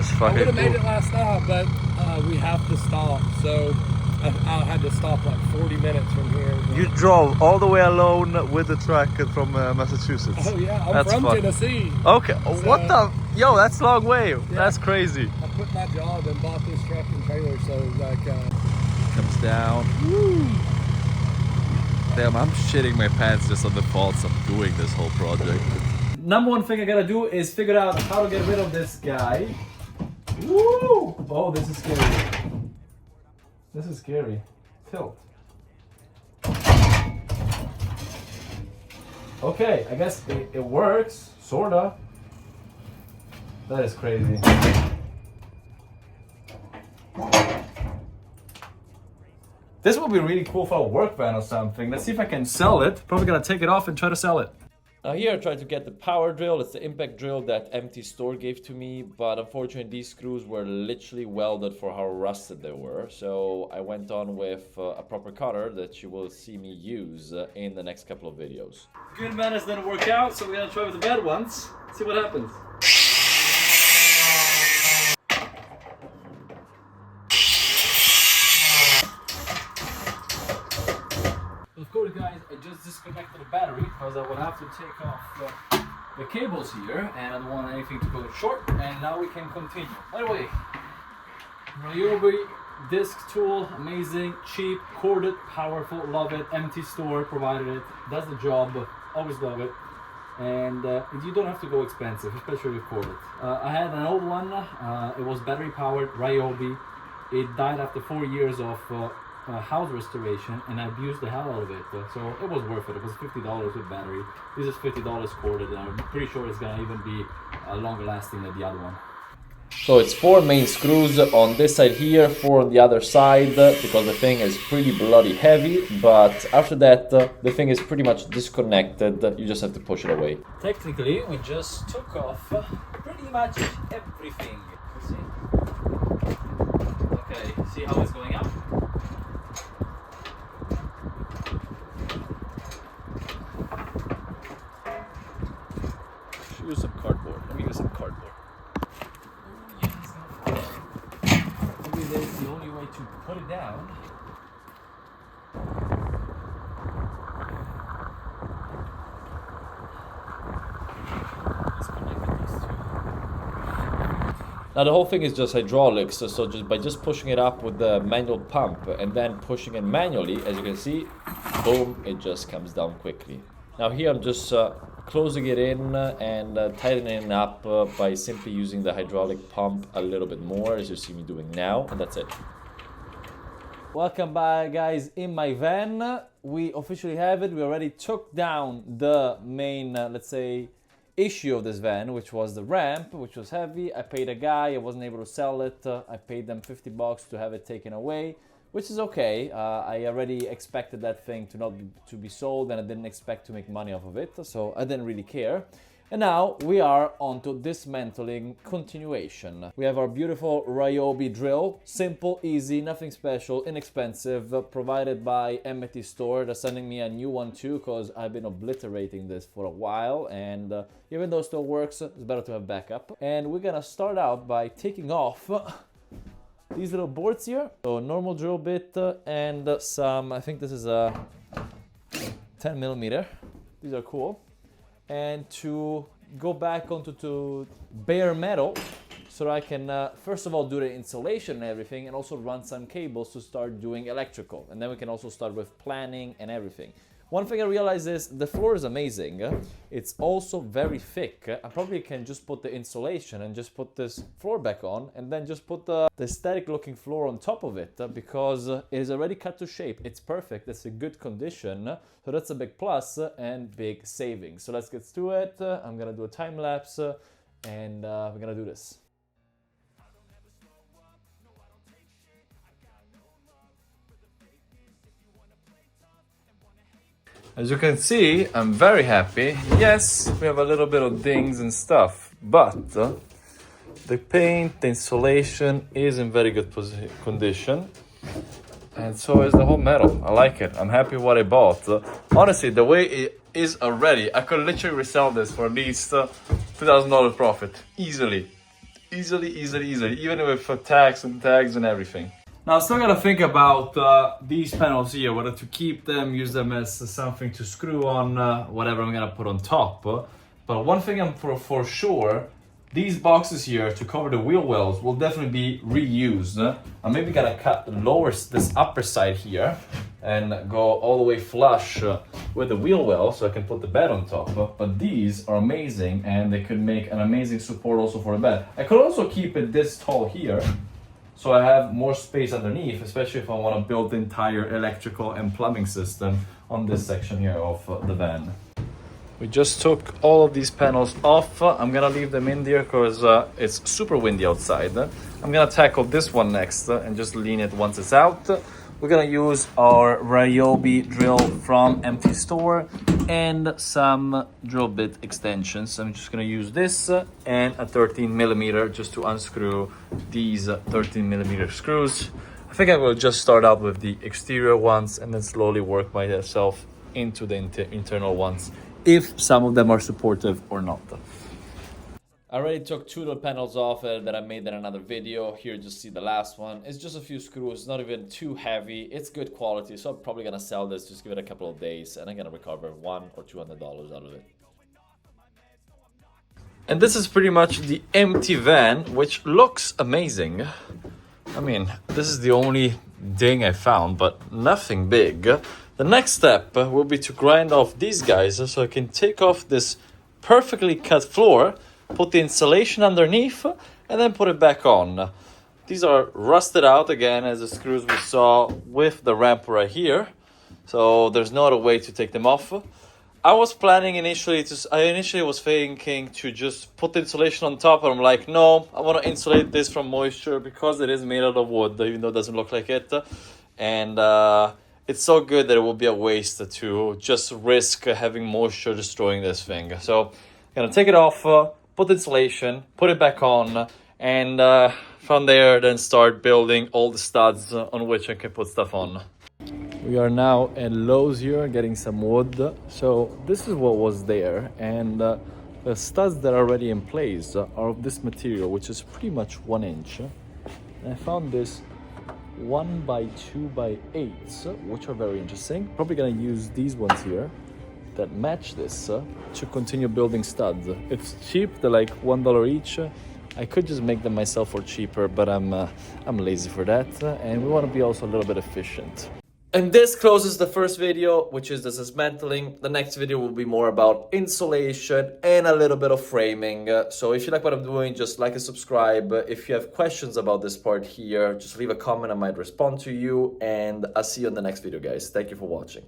is I fucking would have made cool. it last night, but we have to stop. So I had to stop like 40 minutes from here. But... You drove all the way alone with the truck from Massachusetts. Oh yeah, I'm That's from fun. Tennessee. Okay, So, what the? Yo, that's a long way. Yeah. That's crazy. I quit my job and bought this truck and trailer, so like... Comes down. Woo. Damn, I'm shitting my pants just on the faults of doing this whole project. Number one thing I gotta do is figure out how to get rid of this guy. Woo! Oh, this is scary. This is scary. Tilt. Okay, I guess it works, sorta. That is crazy. This would be really cool for a work van or something. Let's see if I can sell it. Probably gonna take it off and try to sell it. Now here I tried to get the power drill. It's the impact drill that empty store gave to me, but unfortunately these screws were literally welded for how rusted they were. So I went on with a proper cutter that you will see me use in the next couple of videos. Good manners didn't work out, so we're gonna try with the bad ones. See what happens. Of course guys, I just disconnected the battery because I will have to take off the cables here and I don't want anything to go short, and now we can continue. By the way, Ryobi disc tool, amazing, cheap, corded, powerful, love it, empty store provided it, does the job, always love it. And you don't have to go expensive, especially with corded. I had an old one, it was battery powered, Ryobi. It died after 4 years of house restoration, and I abused the hell out of it, so it was worth it. It was $50 with battery. This is $50 corded, and I'm pretty sure it's gonna even be longer lasting than the other one. So it's 4 main screws on this side here, 4 on the other side, because the thing is pretty bloody heavy, but after that the thing is pretty much disconnected. You just have to push it away. Technically we just took off pretty much everything. You see? Okay, see how it's going up? Use some cardboard. Let me use some cardboard. Oh yes. Maybe that's the only way to put it down. Now the whole thing is just hydraulics, so just by pushing it up with the manual pump and then pushing it manually, as you can see, boom, it just comes down quickly. Now here I'm just closing it in and tightening it up by simply using the hydraulic pump a little bit more, as you see me doing now, and that's it. Welcome back guys in my van. We officially have it. We already took down the main, let's say, issue of this van, which was the ramp, which was heavy. I paid a guy, I wasn't able to sell it. I paid them $50 to have it taken away, which is okay. I already expected that thing to be sold, and I didn't expect to make money off of it, so I didn't really care. And now we are on to dismantling continuation. We have our beautiful Ryobi drill, simple, easy, nothing special, inexpensive, provided by Amity Store. They're sending me a new one too, because I've been obliterating this for a while, and even though it still works, it's better to have backup. And we're gonna start out by taking off these little boards here. So normal drill bit and some, I think this is a 10 millimeter. These are cool. And to go back onto to bare metal, so I can first of all do the insulation and everything, and also run some cables to start doing electrical. And then we can also start with planning and everything. One thing I realized is the floor is amazing. It's also very thick. I probably can just put the insulation and just put this floor back on, and then just put the aesthetic looking floor on top of it, because it is already cut to shape. It's perfect. It's a good condition. So that's a big plus and big savings. So let's get to it. I'm gonna do a time lapse and we're gonna do this. As you can see, I'm very happy. Yes, we have a little bit of dings and stuff, but the paint, the insulation is in very good condition. And so is the whole metal. I like it. I'm happy with what I bought. Honestly, the way it is already, I could literally resell this for at least $2,000 profit. Easily. Easily, even with tags and everything. Now, I still gotta think about these panels here, whether to keep them, use them as something to screw on, whatever I'm gonna put on top. But one thing I'm for sure, these boxes here to cover the wheel wells will definitely be reused. I'm maybe gonna cut this upper side here and go all the way flush with the wheel well so I can put the bed on top. But these are amazing and they could make an amazing support also for the bed. I could also keep it this tall here so I have more space underneath, especially if I want to build the entire electrical and plumbing system on this section here of the van. We just took all of these panels off. I'm gonna leave them in there because it's super windy outside. I'm gonna tackle this one next and just lean it once it's out. We're gonna use our Ryobi drill from Empty Store and some drill bit extensions. I'm just gonna use this and a 13mm just to unscrew these 13mm screws. I think I will just start out with the exterior ones and then slowly work myself into the internal ones, if some of them are supportive or not. I already took 2 little panels off that I made in another video. Here, just see the last one. It's just a few screws, not even too heavy. It's good quality, so I'm probably gonna sell this, just give it a couple of days, and I'm gonna recover $100 or $200 out of it. And this is pretty much the empty van, which looks amazing. I mean, this is the only ding I found, but nothing big. The next step will be to grind off these guys so I can take off this perfectly cut floor, put the insulation underneath, and then put it back on. These are rusted out again as the screws we saw with the ramp right here. So there's no other way to take them off. I was planning initially was thinking to just put the insulation on top, and I'm like, no, I want to insulate this from moisture because it is made out of wood, even though it doesn't look like it. And it's so good that it would be a waste to just risk having moisture destroying this thing. So I'm gonna take it off, put the insulation, put it back on, and from there then start building all the studs on which I can put stuff on. We are now at Lowe's here getting some wood. So this is what was there, and the studs that are already in place are of this material, which is pretty much 1 inch. And I found this 1x2x8s, which are very interesting. Probably gonna use these ones here that match this to continue building studs. It's cheap, they're like $1 each. I could just make them myself for cheaper, but I'm lazy for that, and we want to be also a little bit efficient. And this closes the first video, which is the dismantling. The next video will be more about insulation and a little bit of framing. So if you like what I'm doing, just like and subscribe. If you have questions about this part here, just leave a comment, I might respond to you. And I'll see you in the next video, guys. Thank you for watching.